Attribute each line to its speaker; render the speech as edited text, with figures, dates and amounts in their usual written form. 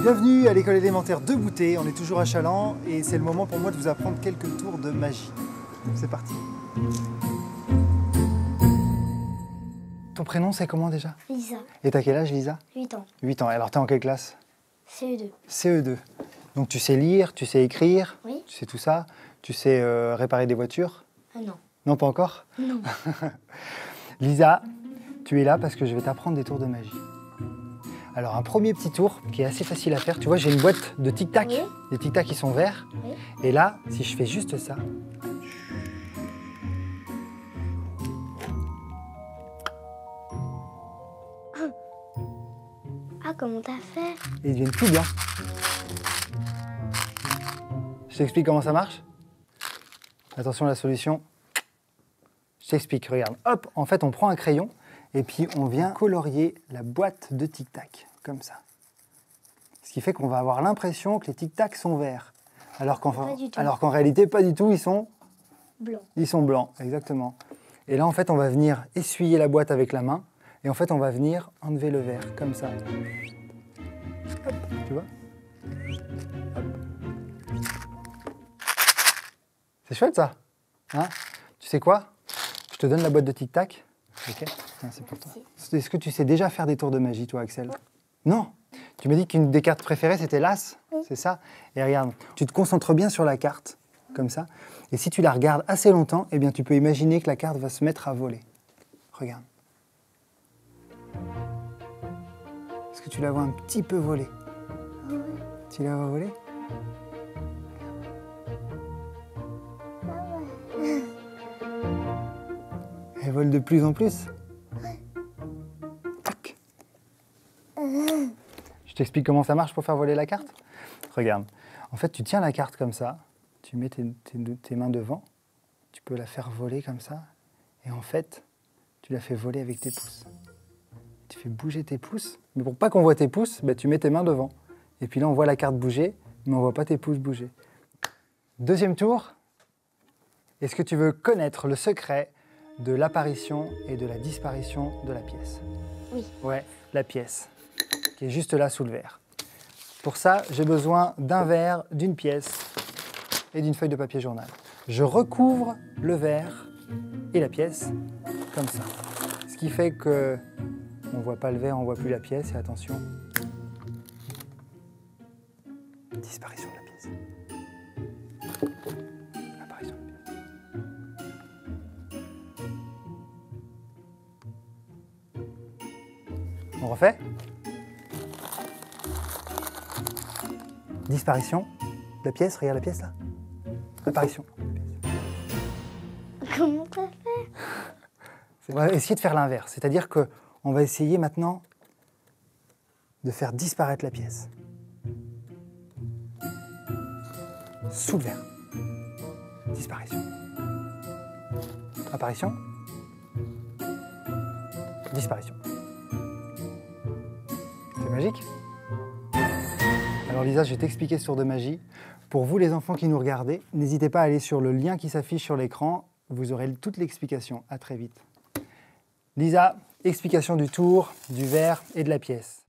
Speaker 1: Bienvenue à l'école élémentaire de Boutet, on est toujours à Chaland et c'est le moment pour moi de vous apprendre quelques tours de magie. C'est parti. Ton prénom c'est comment déjà?
Speaker 2: Lisa.
Speaker 1: Et t'as quel âge Lisa?
Speaker 2: 8 ans.
Speaker 1: 8 ans, alors t'es en quelle classe?
Speaker 2: CE2.
Speaker 1: CE2. Donc tu sais lire, tu sais écrire,
Speaker 2: Oui.
Speaker 1: tu sais tout ça, tu sais réparer des voitures?
Speaker 2: Non.
Speaker 1: Non, pas encore?
Speaker 2: Non.
Speaker 1: Lisa, tu es là parce que je vais t'apprendre des tours de magie. Alors un premier petit tour qui est assez facile à faire, tu vois j'ai une boîte de tic-tac,
Speaker 2: Oui.
Speaker 1: les tic-tac qui sont verts,
Speaker 2: Oui.
Speaker 1: et là si je fais juste ça,
Speaker 2: Ah, comment t'as fait?
Speaker 1: ils deviennent tout blancs. Je t'explique comment ça marche? Attention à la solution. Je t'explique, regarde. Hop, en fait on prend un crayon et puis on vient colorier la boîte de tic-tac, comme ça. Ce qui fait qu'on va avoir l'impression que les tic-tac sont verts. Alors qu'en réalité, pas du tout, ils sont
Speaker 2: Blanc.
Speaker 1: Ils sont blancs, exactement. Et là, en fait, on va venir essuyer la boîte avec la main. Et en fait, on va venir enlever le verre, comme ça. Hop, tu vois? Hop. C'est chouette, ça, hein? Tu sais quoi? Je te donne la boîte de tic-tac. Ok, c'est pour toi. Est-ce que tu sais déjà faire des tours de magie, toi, Axel? Non. Tu m'as dit qu'une des cartes préférées, c'était l'As, c'est ça? Et regarde, tu te concentres bien sur la carte, comme ça. Et si tu la regardes assez longtemps, eh bien, tu peux imaginer que la carte va se mettre à voler. Regarde. Est-ce que tu la vois un petit peu voler?
Speaker 2: Oui.
Speaker 1: Tu la vois voler? Elle vole de plus en plus. Tac. Je t'explique comment ça marche pour faire voler la carte? Regarde. En fait, tu tiens la carte comme ça, tu mets tes mains devant, tu peux la faire voler comme ça, et en fait, tu la fais voler avec tes pouces. Tu fais bouger tes pouces, mais pour pas qu'on voit tes pouces, bah, tu mets tes mains devant. Et puis là, on voit la carte bouger, mais on voit pas tes pouces bouger. Deuxième tour. Est-ce que tu veux connaître le secret de l'apparition et de la disparition de la pièce?
Speaker 2: Oui.
Speaker 1: Ouais, la pièce, qui est juste là sous le verre. Pour ça, j'ai besoin d'un verre, d'une pièce et d'une feuille de papier journal. Je recouvre le verre et la pièce comme ça. Ce qui fait que on ne voit pas le verre, on ne voit plus la pièce. Et attention, disparition de la pièce. Apparition de la pièce. On refait? Disparition de la pièce, regarde la pièce là. Apparition.
Speaker 2: Comment t'as fait?
Speaker 1: On va essayer de faire l'inverse, c'est-à-dire qu'on va essayer maintenant de faire disparaître la pièce. Sous le verre. Disparition. Apparition. Disparition. C'est magique? Alors Lisa, je vais t'expliquer ce tour de magie. Pour vous les enfants qui nous regardez, n'hésitez pas à aller sur le lien qui s'affiche sur l'écran. Vous aurez toute l'explication. À très vite. Lisa, explication du tour, du verre et de la pièce.